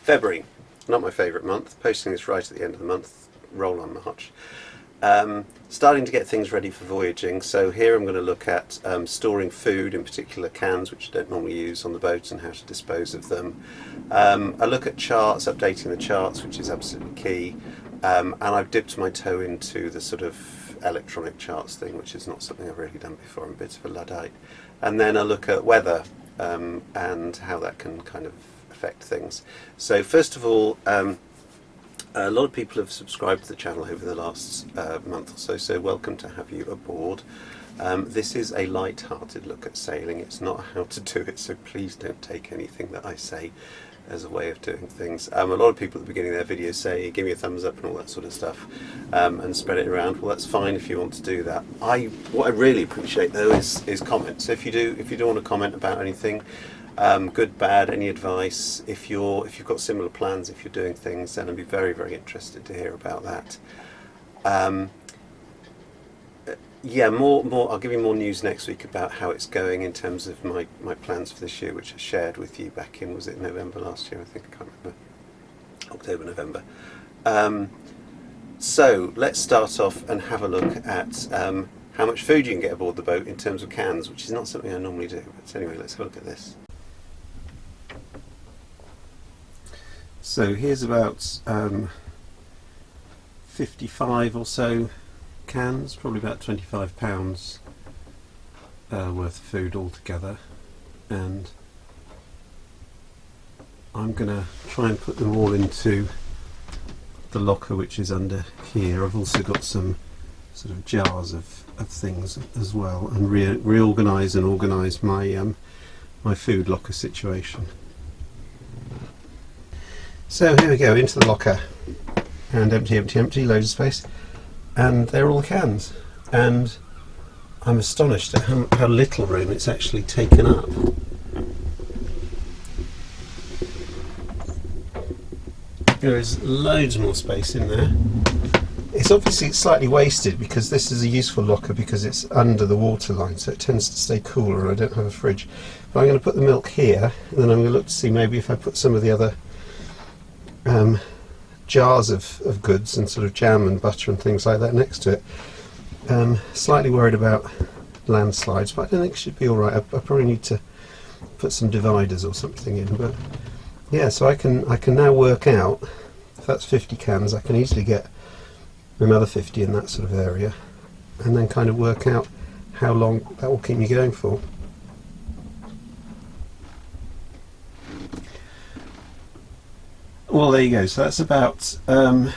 February, not my favourite month. Posting this right at the end of the month, roll on March. Starting to get things ready for voyaging. So here I'm going to look at storing food, in particular cans, which I don't normally use on the boat, and how to dispose of them. I look at charts, updating the charts, which is absolutely key. And I've dipped my toe into the sort of electronic charts thing, which is not something I've really done before. I'm a bit of a Luddite. And then I look at weather and how that can kind of affect things. So first of all, a lot of people have subscribed to the channel over the last month or so, so welcome to have you aboard. This is a light-hearted look at sailing. It's not how to do it, so please don't take anything that I say as a way of doing things. A lot of people at the beginning of their videos say give me a thumbs up and all that sort of stuff, and spread it around. Well, that's fine if you want to do that. What I really appreciate though is comments. So if you do want to comment about anything, good, bad, any advice, if you've got similar plans, if you're doing things, then I'd be very, very interested to hear about that. Yeah, more. I'll give you more news next week about how it's going in terms of my plans for this year, which I shared with you back in, was it November last year? I think, I can't remember. October, November. So let's start off and have a look at how much food you can get aboard the boat in terms of cans, which is not something I normally do. But anyway, let's have a look at this. So here's about 55 or so cans, probably about £25 worth of food altogether, and I'm going to try and put them all into the locker which is under here. I've also got some sort of jars of things as well, and reorganise and organise my my food locker situation. So here we go, into the locker, and empty, empty, empty, loads of space. And they're all cans, and I'm astonished at how little room it's actually taken up. There is loads more space in there. It's obviously slightly wasted because this is a useful locker because it's under the water line, so it tends to stay cooler, and I don't have a fridge. But I'm going to put the milk here, and then I'm going to look to see maybe if I put some of the other jars of goods and sort of jam and butter and things like that next to it. Slightly worried about landslides, but I don't think it should be alright. I probably need to put some dividers or something in, but yeah, so I can now work out, if that's 50 cans, I can easily get another 50 in that sort of area, and then kind of work out how long that will keep me going for. Well, there you go. So that's about, I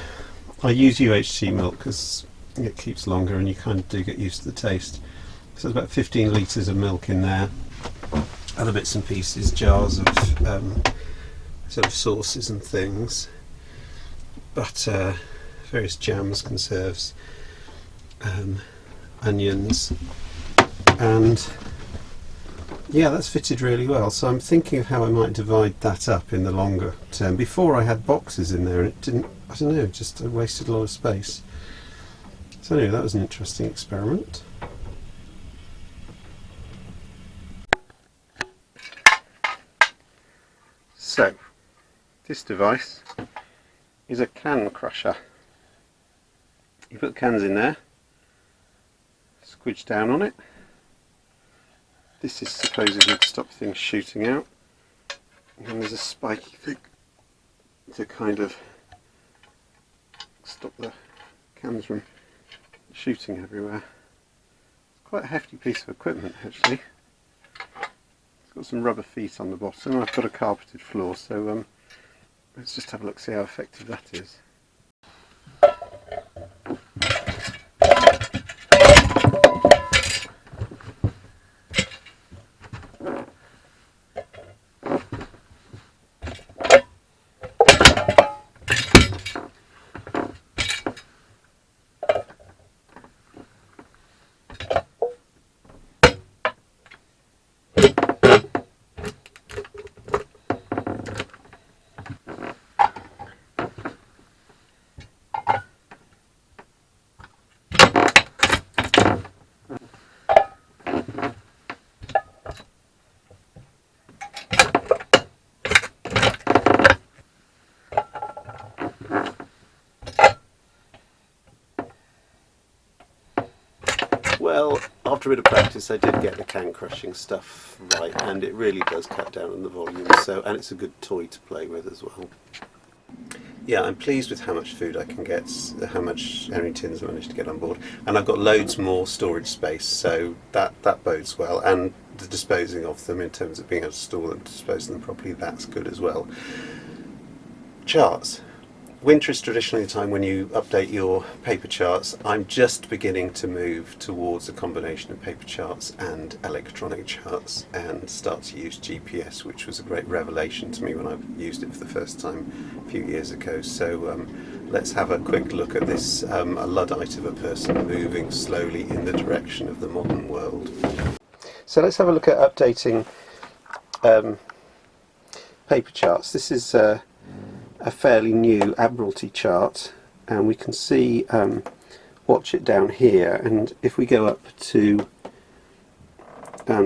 use UHT milk because it keeps longer and you kind of do get used to the taste. So it's about 15 litres of milk in there, other bits and pieces, jars of sort of sauces and things, butter, various jams, conserves, onions, and yeah, that's fitted really well. So I'm thinking of how I might divide that up in the longer term. Before I had boxes in there and it didn't, I don't know, just wasted a lot of space. So anyway, that was an interesting experiment. So this device is a can crusher. You put cans in there, squidge down on it. This is supposedly to stop things shooting out, and then there's a spiky thing to kind of stop the cans from shooting everywhere. It's quite a hefty piece of equipment actually. It's got some rubber feet on the bottom. I've got a carpeted floor, so let's just have a look, see how effective that is. Well, after a bit of practice I did get the can crushing stuff right, and it really does cut down on the volume, so, and it's a good toy to play with as well. Yeah, I'm pleased with how much food I can get, how many tins I managed to get on board, and I've got loads more storage space, so that bodes well, and the disposing of them in terms of being able to store them, dispose of them properly, that's good as well. Charts. Winter is traditionally the time when you update your paper charts. I'm just beginning to move towards a combination of paper charts and electronic charts and start to use GPS, which was a great revelation to me when I used it for the first time a few years ago. So let's have a quick look at this, a Luddite of a person moving slowly in the direction of the modern world. So let's have a look at updating paper charts. This is a fairly new Admiralty chart, and we can see watch it down here, and if we go up to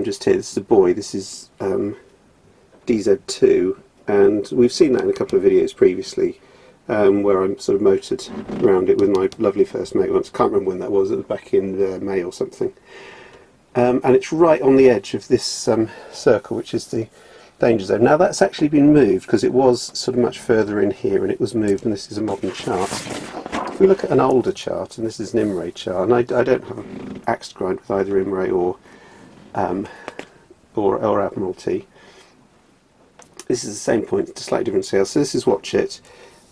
just here, this is a buoy, this is DZ2, and we've seen that in a couple of videos previously where I'm sort of motored around it with my lovely first mate once. I can't remember when that was, it was back in May or something, and it's right on the edge of this circle, which is the danger zone. Now that's actually been moved because it was sort of much further in here, and it was moved, and this is a modern chart. If we look at an older chart, and this is an Imre chart, and I don't have an axe to grind with either Imre or Admiralty. This is the same point, to slightly different scale. So this is watch it,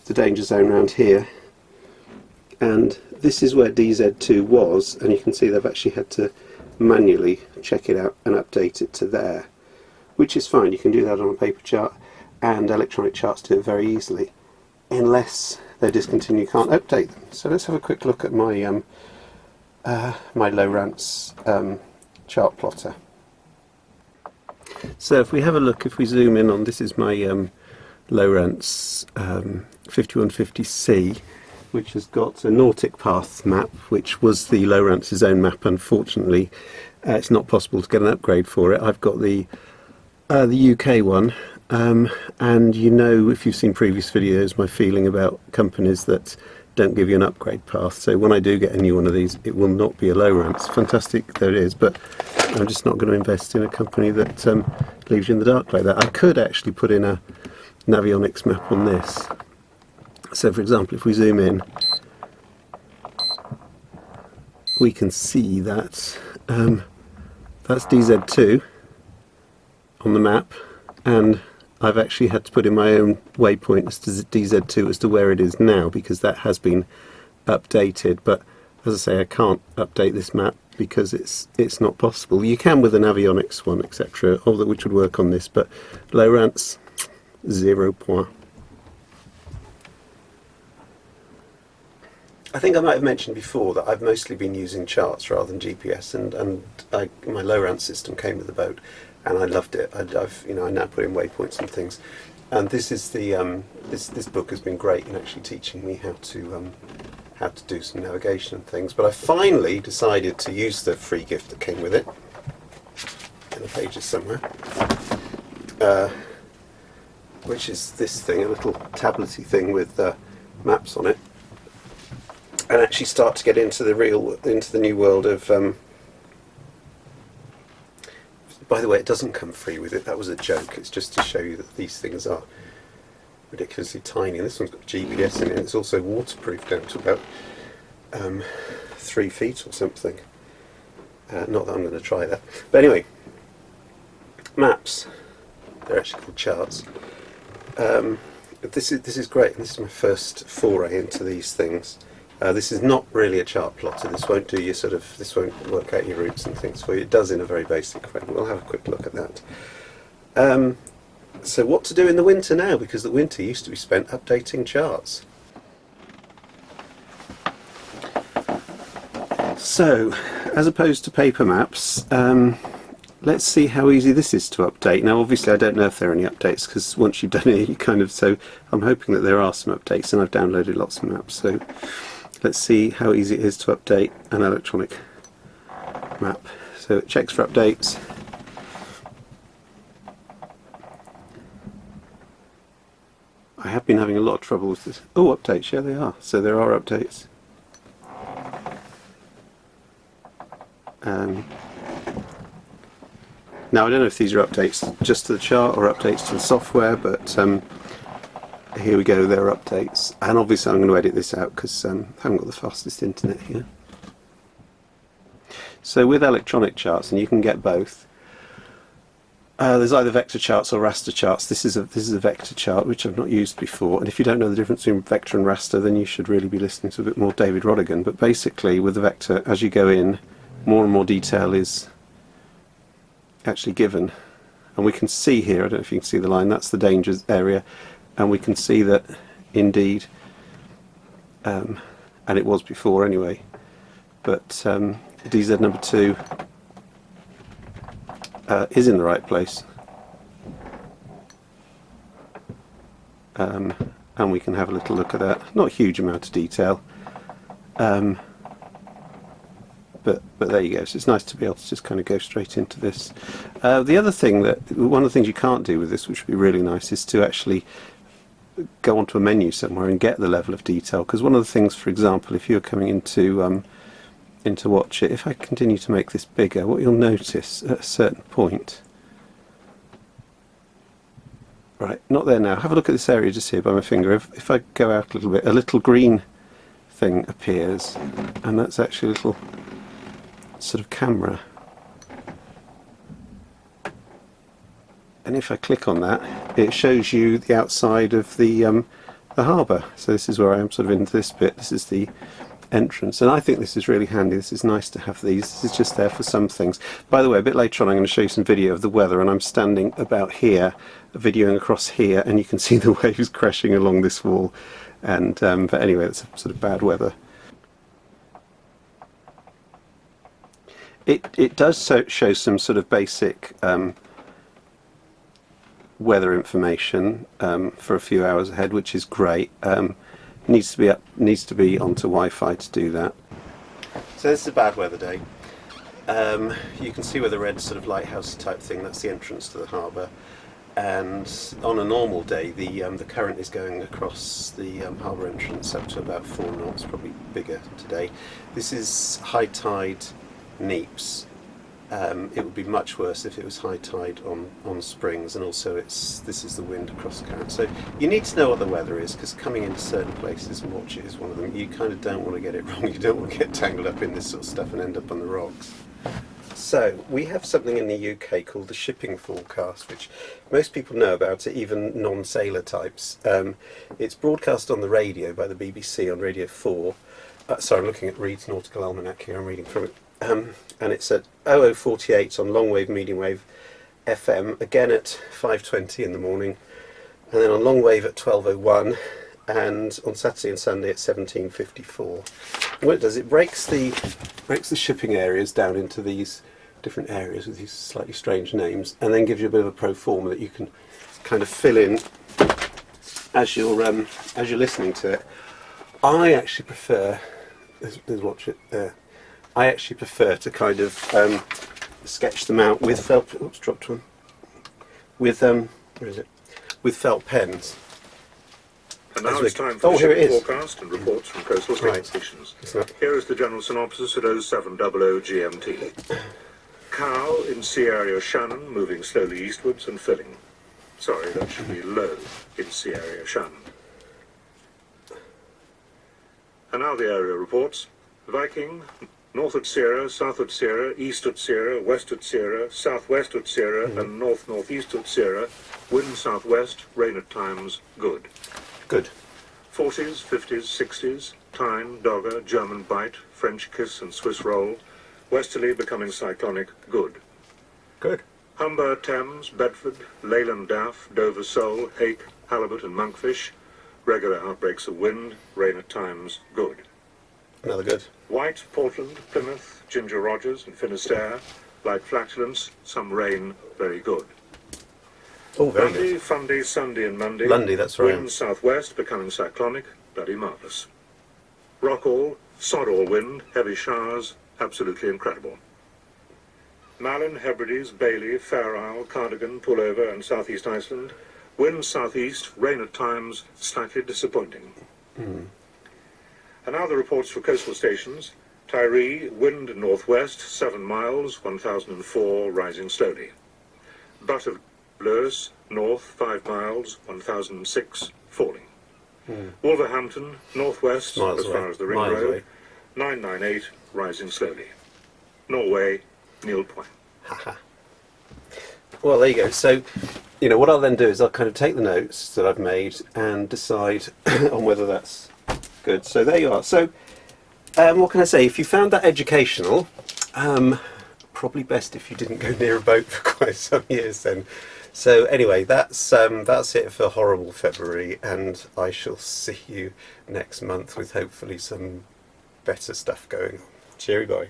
the danger zone around here, and this is where DZ2 was, and you can see they've actually had to manually check it out and update it to there, which is fine. You can do that on a paper chart, and electronic charts do it very easily, unless they're discontinued, you can't update them. So let's have a quick look at my my Lowrance chart plotter. So if we have a look, if we zoom in on, this is my Lowrance 5150C, which has got a Nautic Path map, which was the Lowrance's own map. Unfortunately, it's not possible to get an upgrade for it. I've got the UK one, and you know, if you've seen previous videos, my feeling about companies that don't give you an upgrade path. So when I do get a new one of these, it will not be a Lowrance. Fantastic though it is, but I'm just not going to invest in a company that leaves you in the dark like that. I could actually put in a Navionics map on this. So for example, if we zoom in, we can see that that's DZ2 on the map, and I've actually had to put in my own waypoint as to DZ2 as to where it is now, because that has been updated. But as I say, I can't update this map because it's not possible. You can with an Navionics one, etc., which would work on this, but Lowrance, 0 point. I think I might have mentioned before that I've mostly been using charts rather than GPS, and my Lowrance system came with the boat, and I loved it. I now put in waypoints and things, and this is the this book has been great in actually teaching me how to do some navigation and things. But I finally decided to use the free gift that came with it in the pages somewhere, which is this thing, a little tablet-y thing with maps on it, and actually start to get into the new world of. By the way, it doesn't come free with it. That was a joke. It's just to show you that these things are ridiculously tiny. And this one's got GPS in it. It's also waterproof down to about 3 feet or something. Not that I'm going to try that. But anyway, maps. They're actually called charts. This is great. This is my first foray into these things. This is not really a chart plotter. This won't do you this won't work out your routes and things for you. It does in a very basic way. We'll have a quick look at that. So what to do in the winter now, because the winter used to be spent updating charts. So, as opposed to paper maps, let's see how easy this is to update. Now obviously I don't know if there are any updates, because once you've done it you so I'm hoping that there are some updates, and I've downloaded lots of maps. So let's see how easy it is to update an electronic map. So it checks for updates. I have been having a lot of trouble with this. Oh, updates, yeah they are. So there are updates. Now I don't know if these are updates just to the chart or updates to the software, but here we go, there are updates. And obviously I'm going to edit this out because I haven't got the fastest internet here. So with electronic charts, and you can get both, there's either vector charts or raster charts. This is a vector chart which I've not used before, and if you don't know the difference between vector and raster, then you should really be listening to a bit more David Rodigan. But basically with the vector, as you go in, more and more detail is actually given, and we can see here, I don't know if you can see the line, that's the danger area, and we can see that indeed, and it was before anyway, but DZ number 2 is in the right place, and we can have a little look at that. Not a huge amount of detail, but there you go. So it's nice to be able to just kind of go straight into this. The other thing one of the things you can't do with this, which would be really nice, is to actually go onto a menu somewhere and get the level of detail. Because one of the things, for example, if you're coming into watch it, if I continue to make this bigger, what you'll notice at a certain point, right, not there now. Have a look at this area just here by my finger. If I go out a little bit, a little green thing appears, and that's actually a little sort of camera, and if I click on that, it shows you the outside of the harbour. So this is where I am, sort of into this bit. This is the entrance, and I think this is really handy. This is nice to have these. This is just there for some things. By the way, a bit later on I'm going to show you some video of the weather, and I'm standing about here videoing across here, and you can see the waves crashing along this wall, and but anyway, it's sort of bad weather. It does show some sort of basic weather information for a few hours ahead, which is great. Needs to be onto Wi-Fi to do that. So this is a bad weather day. You can see where the red sort of lighthouse type thing, that's the entrance to the harbour. And on a normal day, the current is going across the harbour entrance up to about 4 knots, probably bigger today. This is high tide Neeps. It would be much worse if it was high tide on springs, and also this is the wind across the current. So you need to know what the weather is, because coming into certain places and watch it is one of them. You kind of don't want to get it wrong. You don't want to get tangled up in this sort of stuff and end up on the rocks. So we have something in the UK called the shipping forecast, which most people know about it, even non-sailor types. It's broadcast on the radio by the BBC on Radio 4. Sorry, I'm looking at Reed's Nautical Almanac here, I'm reading from it. And it's at 0048 on long wave, medium wave FM, again at 5:20 in the morning, and then on long wave at 12:01, and on Saturday and Sunday at 17:54. What it does, it breaks the shipping areas down into these different areas with these slightly strange names, and then gives you a bit of a pro forma that you can kind of fill in as you're listening to it. I actually prefer, let's watch it there. I actually prefer to kind of sketch them out with felt. Oops, dropped one. With where is it? With felt pens. And now it's time for the shipping forecast and reports from coastal stations. Here is the general synopsis at 0700 GMT. Cow in sea area Shannon, moving slowly eastwards and filling. Sorry, that should be low in sea area Shannon. And now the area reports. Viking, north at Sierra, south at Sierra, east at Sierra, west at Sierra, southwest at Sierra, and north-northeast at Sierra. Wind southwest, rain at times, good. Good. 40s, 50s, 60s, Tyne, Dogger, German Bite, French Kiss and Swiss Roll. Westerly becoming cyclonic, good. Good. Humber, Thames, Bedford, Leyland Daff, Dover Sole, hake, halibut and monkfish. Regular outbreaks of wind, rain at times, good. Another good. White, Portland, Plymouth, Ginger Rogers and Finisterre. Light flatulence, some rain, very good. Oh, very Monday, good. Funday, Sunday and Monday. Monday, that's right. Wind southwest becoming cyclonic, bloody marvellous. Rockall, sod-all wind, heavy showers, absolutely incredible. Malin, Hebrides, Bailey, Fair Isle, Cardigan, Pullover and southeast Iceland. Wind southeast, rain at times, slightly disappointing. And now the reports for coastal stations. Tiree, wind northwest, 7 miles, 1004, rising slowly. Butterflies, north, 5 miles, 1006, falling. Wolverhampton, northwest, as far as the Ring Road, 998, rising slowly. Norway, Neil Point. Well, there you go. So, you know, what I'll then do is I'll kind of take the notes that I've made and decide on whether that's good. So there you are. So, what can I say? If you found that educational, probably best if you didn't go near a boat for quite some years then. So anyway, that's it for horrible February, and I shall see you next month with hopefully some better stuff going on. Cheery bye.